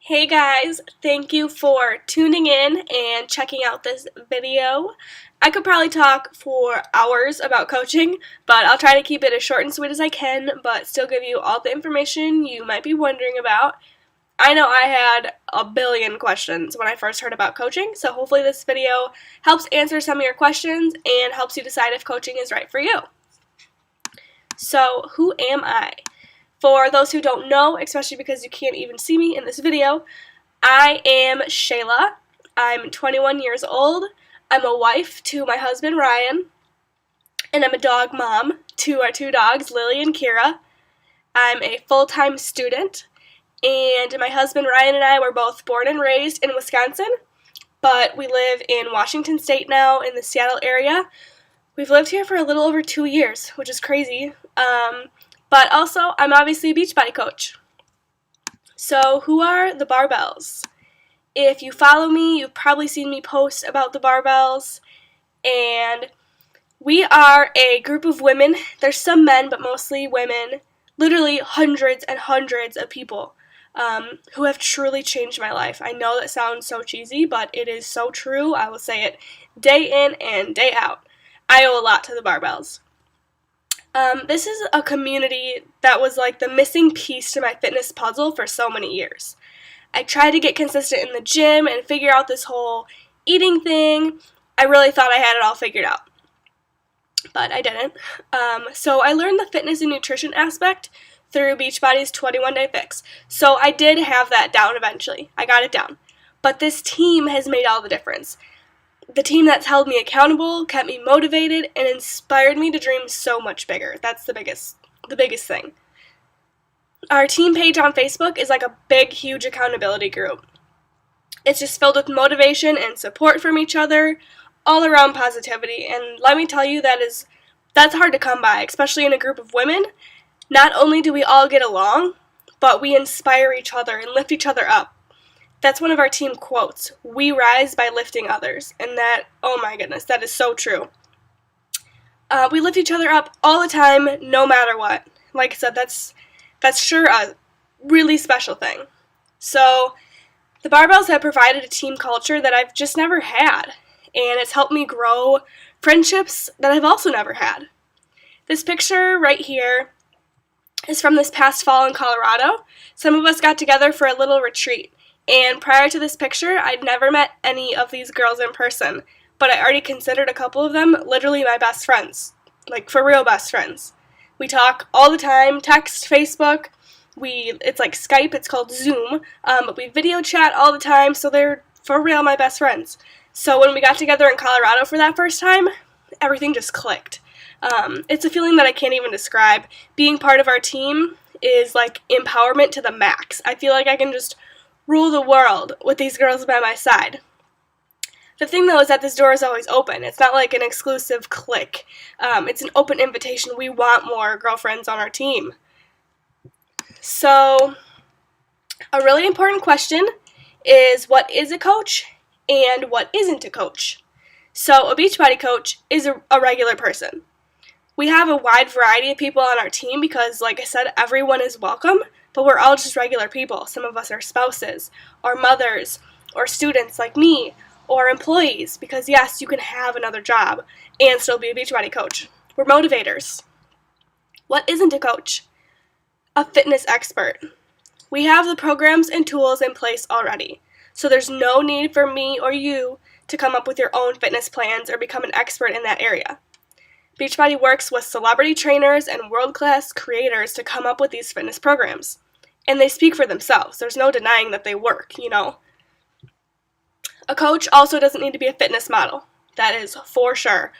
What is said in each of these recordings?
Hey guys, thank you for tuning in and checking out this video. I could probably talk for hours about coaching, but I'll try to keep it as short and sweet as I can, but still give you all the information you might be wondering about. I know I had a billion questions when I first heard about coaching, so hopefully this video helps answer some of your questions and helps you decide if coaching is right for you. So, who am I? For those who don't know, especially because you can't even see me in this video, I am Shayla. I'm 21 years old. I'm a wife to my husband Ryan, and I'm a dog mom to our two dogs, Lily and Kira. I'm a full-time student, and my husband Ryan and I were both born and raised in Wisconsin, but we live in Washington State now in the Seattle area. We've lived here for a little over 2 years, which is crazy. But also, I'm obviously a Beachbody coach. So, who are the barbells? If you follow me, you've probably seen me post about the barbells. And we are a group of women. There's some men, but mostly women. Literally hundreds and hundreds of people who have truly changed my life. I know that sounds so cheesy, but it is so true. I will say it day in and day out. I owe a lot to the barbells. This is a community that was like the missing piece to my fitness puzzle for so many years. I tried to get consistent in the gym and figure out this whole eating thing. I really thought I had it all figured out, but I didn't. So I learned the fitness and nutrition aspect through Beachbody's 21-Day Fix. So I did have that down eventually. I got it down. But this team has made all the difference. The team that's held me accountable, kept me motivated, and inspired me to dream so much bigger. That's the biggest thing. Our team page on Facebook is like a big, huge accountability group. It's just filled with motivation and support from each other, all around positivity. And let me tell you, that's hard to come by, especially in a group of women. Not only do we all get along, but we inspire each other and lift each other up. That's one of our team quotes. We rise by lifting others. And that, oh my goodness, that is so true. We lift each other up all the time, no matter what. Like I said, that's sure a really special thing. So, the barbells have provided a team culture that I've just never had. And it's helped me grow friendships that I've also never had. This picture right here is from this past fall in Colorado. Some of us got together for a little retreat. And prior to this picture, I'd never met any of these girls in person, but I already considered a couple of them literally my best friends, like for real best friends. We talk all the time, text, Facebook, it's like Skype, it's called Zoom, but we video chat all the time, so they're for real my best friends. So when we got together in Colorado for that first time, everything just clicked. It's a feeling that I can't even describe. Being part of our team is like empowerment to the max. I feel like I can just rule the world with these girls by my side. The thing though is that this door is always open. It's not like an exclusive clique. It's an open invitation. We want more girlfriends on our team. So, a really important question is what is a coach and what isn't a coach? So, a Beachbody coach is a regular person. We have a wide variety of people on our team because, like I said, everyone is welcome. But we're all just regular people. Some of us are spouses, or mothers, or students like me, or employees, because yes, you can have another job and still be a Beachbody coach. We're motivators. What isn't a coach? A fitness expert. We have the programs and tools in place already, so there's no need for me or you to come up with your own fitness plans or become an expert in that area. Beachbody works with celebrity trainers and world-class creators to come up with these fitness programs. And they speak for themselves. There's no denying that they work, you know. A coach also doesn't need to be a fitness model. That is for sure.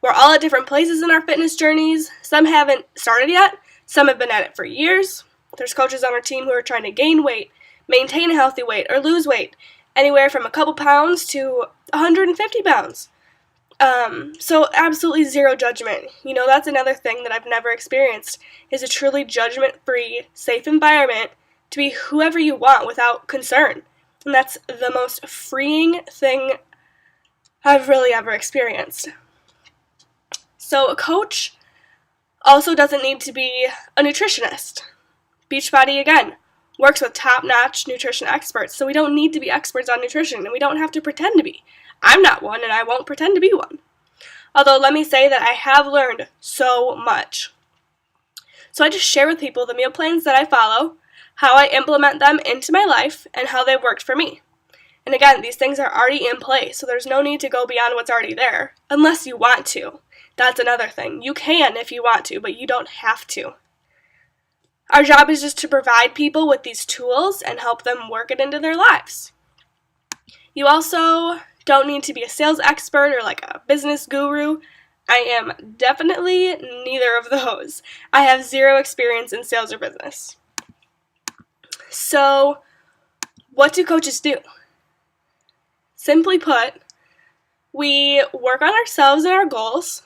We're all at different places in our fitness journeys. Some haven't started yet. Some have been at it for years. There's coaches on our team who are trying to gain weight, maintain a healthy weight, or lose weight. Anywhere from a couple pounds to 150 pounds. So absolutely zero judgment. You know, that's another thing that I've never experienced, is a truly judgment-free, safe environment to be whoever you want without concern. And that's the most freeing thing I've really ever experienced. So a coach also doesn't need to be a nutritionist. Beachbody, again, works with top-notch nutrition experts, so we don't need to be experts on nutrition, and we don't have to pretend to be. I'm not one, and I won't pretend to be one. Although, let me say that I have learned so much. So I just share with people the meal plans that I follow, how I implement them into my life, and how they worked for me. And again, these things are already in place, so there's no need to go beyond what's already there, unless you want to. That's another thing. You can if you want to, but you don't have to. Our job is just to provide people with these tools and help them work it into their lives. You also don't need to be a sales expert or like a business guru. I am definitely neither of those. I have zero experience in sales or business. So, what do coaches do? Simply put, we work on ourselves and our goals.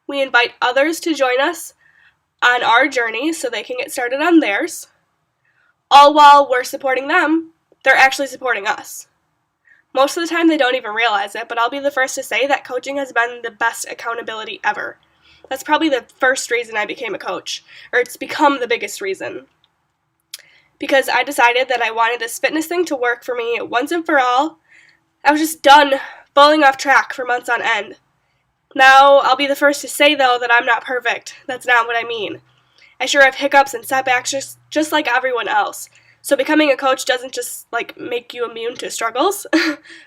We invite others to join us on our journey so they can get started on theirs. All while we're supporting them, they're actually supporting us. Most of the time they don't even realize it, but I'll be the first to say that coaching has been the best accountability ever. That's probably the first reason I became a coach, or it's become the biggest reason. Because I decided that I wanted this fitness thing to work for me once and for all. I was just done falling off track for months on end. Now, I'll be the first to say, though, that I'm not perfect. That's not what I mean. I sure have hiccups and setbacks just like everyone else. So becoming a coach doesn't just, make you immune to struggles.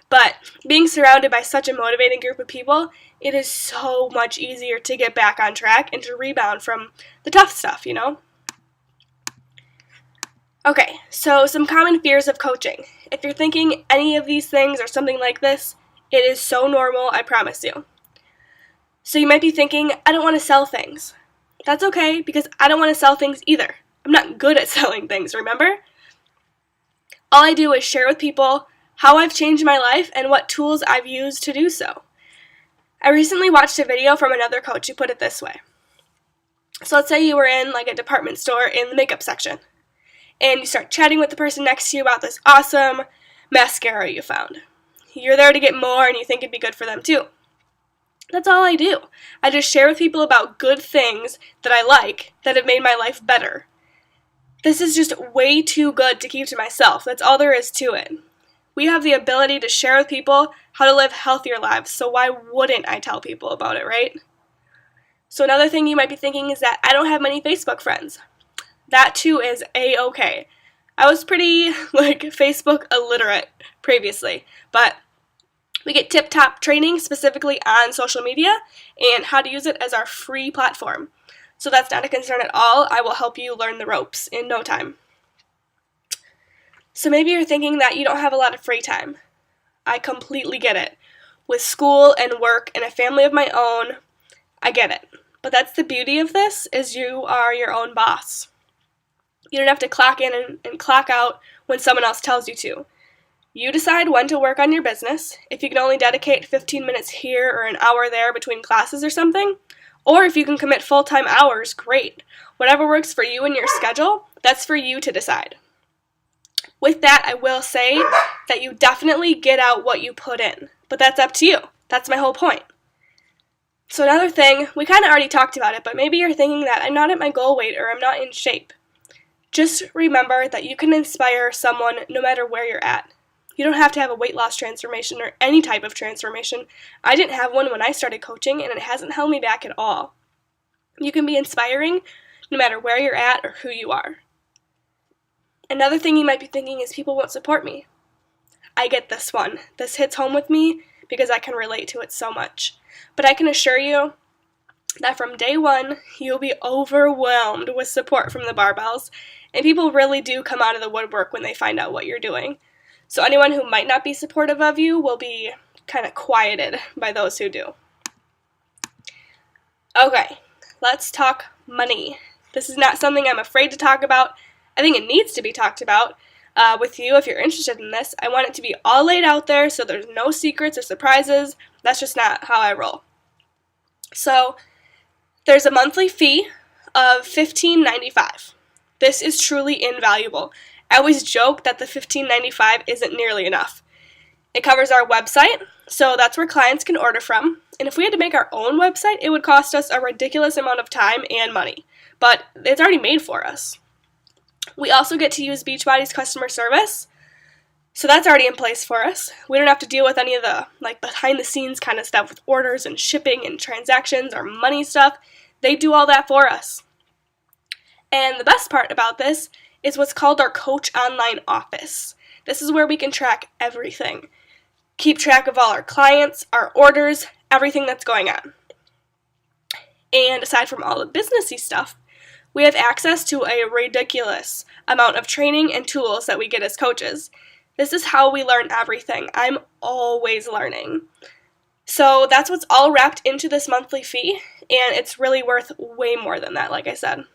But being surrounded by such a motivating group of people, it is so much easier to get back on track and to rebound from the tough stuff, Okay, so some common fears of coaching. If you're thinking any of these things or something like this, it is so normal, I promise you. So you might be thinking, I don't want to sell things. That's okay, because I don't want to sell things either. I'm not good at selling things, remember? All I do is share with people how I've changed my life and what tools I've used to do so. I recently watched a video from another coach who put it this way. So let's say you were in a department store in the makeup section, and you start chatting with the person next to you about this awesome mascara you found. You're there to get more and you think it'd be good for them too. That's all I do. I just share with people about good things that I like that have made my life better. This is just way too good to keep to myself. That's all there is to it. We have the ability to share with people how to live healthier lives, so why wouldn't I tell people about it, right? So another thing you might be thinking is that I don't have many Facebook friends. That too is A-okay. I was pretty, Facebook illiterate previously, but we get tip-top training specifically on social media and how to use it as our free platform. So that's not a concern at all. I will help you learn the ropes in no time. So maybe you're thinking that you don't have a lot of free time. I completely get it. With school and work and a family of my own, I get it. But that's the beauty of this, is you are your own boss. You don't have to clock in and clock out when someone else tells you to. You decide when to work on your business, if you can only dedicate 15 minutes here or an hour there between classes or something, or if you can commit full-time hours, great. Whatever works for you and your schedule, that's for you to decide. With that, I will say that you definitely get out what you put in, but that's up to you. That's my whole point. So another thing, we kind of already talked about it, but maybe you're thinking that I'm not at my goal weight or I'm not in shape. Just remember that you can inspire someone no matter where you're at. You don't have to have a weight loss transformation or any type of transformation. I didn't have one when I started coaching, and it hasn't held me back at all. You can be inspiring no matter where you're at or who you are. Another thing you might be thinking is people won't support me. I get this one. This hits home with me because I can relate to it so much. But I can assure you that from day one, you'll be overwhelmed with support from the barbells, and people really do come out of the woodwork when they find out what you're doing. So anyone who might not be supportive of you will be kind of quieted by those who do. Okay, let's talk money. This is not something I'm afraid to talk about. I think it needs to be talked about with you if you're interested in this. I want it to be all laid out there so there's no secrets or surprises. That's just not how I roll. So there's a monthly fee of $15.95. This is truly invaluable. I always joke that the $15.95 isn't nearly enough. It covers our website, so that's where clients can order from. And if we had to make our own website, it would cost us a ridiculous amount of time and money. But it's already made for us. We also get to use Beachbody's customer service, so that's already in place for us. We don't have to deal with any of the behind the scenes kind of stuff with orders and shipping and transactions or money stuff. They do all that for us. And the best part about this is what's called our Coach Online Office. This is where we can track everything. Keep track of all our clients, our orders, everything that's going on. And aside from all the businessy stuff, we have access to a ridiculous amount of training and tools that we get as coaches. This is how we learn everything. I'm always learning. So that's what's all wrapped into this monthly fee, and it's really worth way more than that, like I said.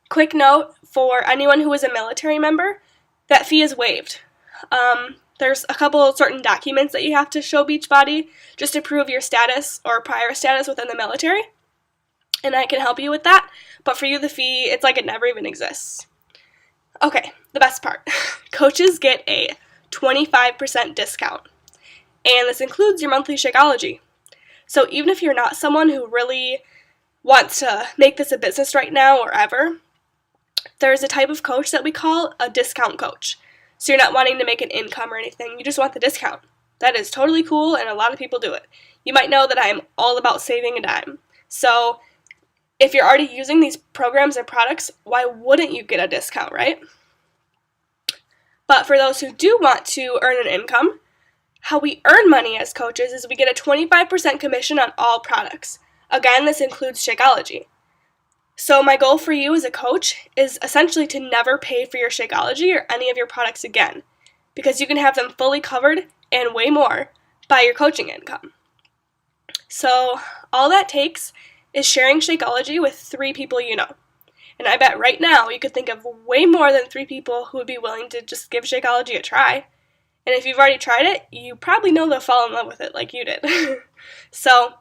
Quick note for anyone who is a military member, that fee is waived. There's a couple of certain documents that you have to show Beachbody just to prove your status or prior status within the military, and I can help you with that. But for you, the fee, it's like it never even exists. Okay, the best part. Coaches get a 25% discount, and this includes your monthly Shakeology. So even if you're not someone who really wants to make this a business right now or ever, there's a type of coach that we call a discount coach. So you're not wanting to make an income or anything, you just want the discount. That is totally cool, and a lot of people do it. You might know that I am all about saving a dime. So if you're already using these programs and products, why wouldn't you get a discount, right? But for those who do want to earn an income, how we earn money as coaches is we get a 25% commission on all products. Again, this includes Shakeology. So my goal for you as a coach is essentially to never pay for your Shakeology or any of your products again, because you can have them fully covered and way more by your coaching income. So all that takes is sharing Shakeology with 3 people you know. And I bet right now you could think of way more than 3 people who would be willing to just give Shakeology a try. And if you've already tried it, you probably know they'll fall in love with it like you did. So,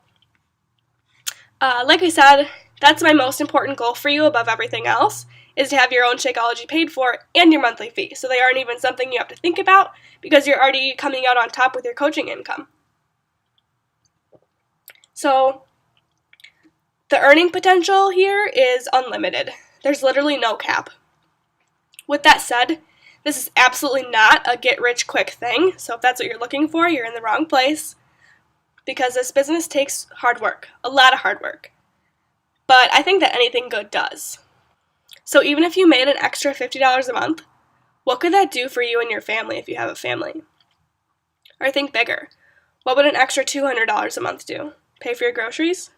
like I said, that's my most important goal for you above everything else, is to have your own Shakeology paid for and your monthly fee. So they aren't even something you have to think about because you're already coming out on top with your coaching income. So the earning potential here is unlimited. There's literally no cap. With that said, this is absolutely not a get-rich-quick thing. So if that's what you're looking for, you're in the wrong place, because this business takes hard work, a lot of hard work. But I think that anything good does. So even if you made an extra $50 a month, what could that do for you and your family if you have a family? Or think bigger. What would an extra $200 a month do? Pay for your groceries?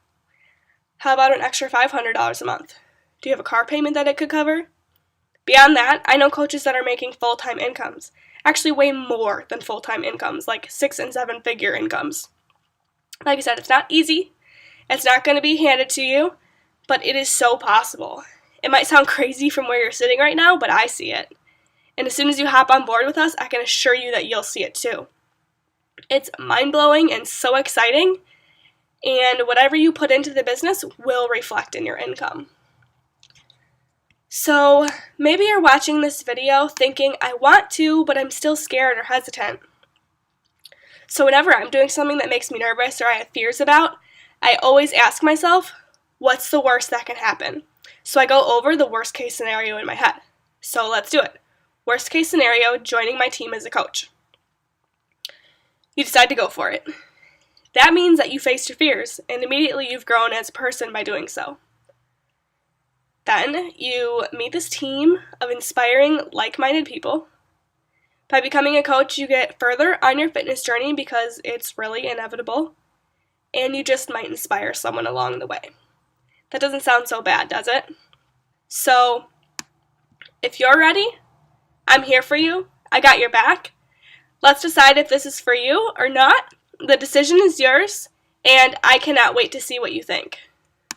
How about an extra $500 a month? Do you have a car payment that it could cover? Beyond that, I know coaches that are making full-time incomes. Actually way more than full-time incomes, like 6- and 7-figure incomes. Like I said, it's not easy. It's not going to be handed to you, but it is so possible. It might sound crazy from where you're sitting right now, but I see it. And as soon as you hop on board with us, I can assure you that you'll see it too. It's mind-blowing and so exciting, and whatever you put into the business will reflect in your income. So maybe you're watching this video thinking, I want to, but I'm still scared or hesitant. So whenever I'm doing something that makes me nervous or I have fears about, I always ask myself, what's the worst that can happen? So I go over the worst case scenario in my head. So let's do it. Worst case scenario, joining my team as a coach. You decide to go for it. That means that you faced your fears, and immediately you've grown as a person by doing so. Then you meet this team of inspiring, like-minded people. By becoming a coach, you get further on your fitness journey because it's really inevitable, and you just might inspire someone along the way. That doesn't sound so bad, does it? So, if you're ready, I'm here for you. I got your back. Let's decide if this is for you or not. The decision is yours, and I cannot wait to see what you think.